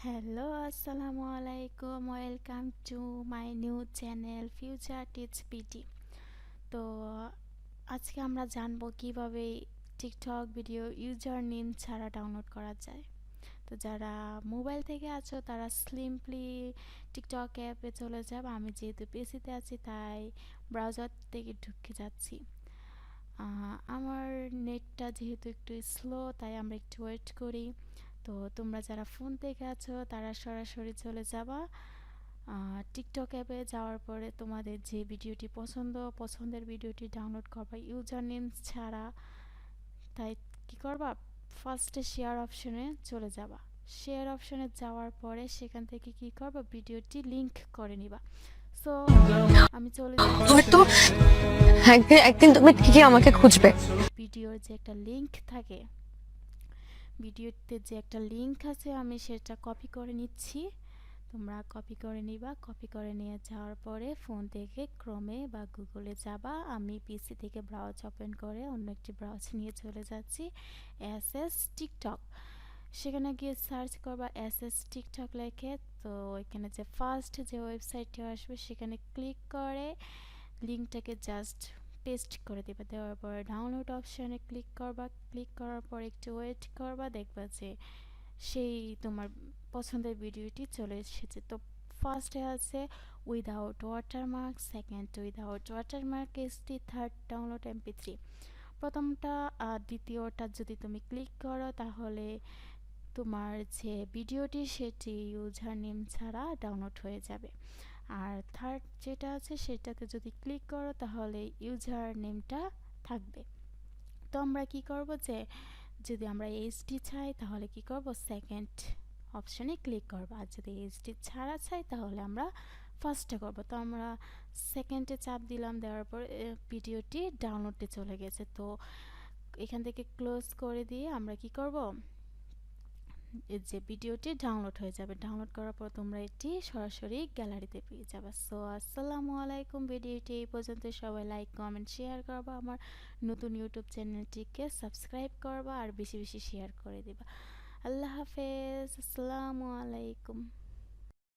Hello, আসসালামু আলাইকুম। Welcome to my new channel future tips PT. তো আজকে আমরা জানবো কিভাবে টিকটক ভিডিও ইউজার নেম ছাড়া ডাউনলোড করা যায়। তো যারা মোবাইল থেকে আছো তারা সিম্পলি টিকটক অ্যাপে চলে যাবে। আমি যেহেতু পিসিতে আছি তাই ব্রাউজার থেকে ঢুকে যাচ্ছি। আমার নেটটা যেহেতু একটু স্লো তাই আমরা একটু ওয়েট করি। তো তোমরা যারা ফোন থেকে আছো তারা সরাসরি চলে যাবা টিকটক অ্যাপে। যাওয়ার পরে তোমাদের যে ভিডিওটি পছন্দের ভিডিওটি ডাউনলোড করবা ইউজার নেম ছাড়া। তাই কি করবা, ফার্স্টে শেয়ার অপশনে চলে যাবা। শেয়ার অপশনে যাওয়ার পরে সেখান থেকে কি করবা, ভিডিওটি লিংক করে নিবা। সো আমি চলে যাচ্ছি হয়তো শেয়ার অপশনে। একদিন একদিন তুমি ঠিকই আমাকে খুঁজবে। ভিডিওর যে একটা লিংক থাকে, ভিডিওতে যে একটা লিংক আছে আমি সেটা কপি করে নিচ্ছি। তোমরা কপি করে নিবা। কপি করে নিয়ে যাওয়ার পরে ফোন থেকে ক্রোমে বা গুগলে যাবা। আমি পিসি থেকে ব্রাউজ ওপেন করে অন্য একটি ব্রাউজ নিয়ে চলে যাচ্ছি এস টিকটক। সেখানে গিয়ে সার্চ করবা এস টিকটক লেখে। তো ওইখানে যে ফার্স্ট যে ওয়েবসাইটটি আসবে সেখানে ক্লিক করে লিঙ্কটাকে জাস্ট পেস্ট করে দেবে। দেওয়ার পরে ডাউনলোড অপশানে ক্লিক করবা। ক্লিক করার পর একটু ওয়েট করবা, দেখবা যে সেই তোমার পছন্দের ভিডিওটি চলে এসেছে। তো ফার্স্টে আছে without watermark, second without watermark এসটি, থার্ড ডাউনলোড এমপি3। প্রথমটা আর দ্বিতীয়টা যদি তুমি ক্লিক করো তাহলে তোমার যে ভিডিওটি সেটি ইউজার নেম ছাড়া ডাউনলোড হয়ে যাবে। আর থার্ড যেটা আছে সেটাতে যদি ক্লিক করো তাহলে ইউজার নেমটা থাকবে। তো আমরা কি করব, যে যদি আমরা এইচডি চাই তাহলে কি করব, সেকেন্ড অপশানে ক্লিক করব। আর যদি এইচডি ছাড়া চাই তাহলে আমরা ফার্স্টে করব। তো আমরা সেকেন্ডে চাপ দিলাম, দেওয়ার পর ভিডিওটি ডাউনলোডে চলে গেছে। তো এখান থেকে ক্লোজ করে দিয়ে আমরা কি করব, যে ভিডিওটি ডাউনলোড হয়ে যাবে। ডাউনলোড করার পর তোমরা এটি সরাসরি গ্যালারিতে পেয়ে যাবে। সো আসসালামু আলাইকুম। ভিডিওটি এই পর্যন্ত। সবাই লাইক কমেন্ট শেয়ার করবা, আমার নতুন ইউটিউব চ্যানেলটিকে সাবস্ক্রাইব করবা আর বেশি বেশি শেয়ার করে দিবা। আল্লাহ হাফেজ, আসসালামু আলাইকুম।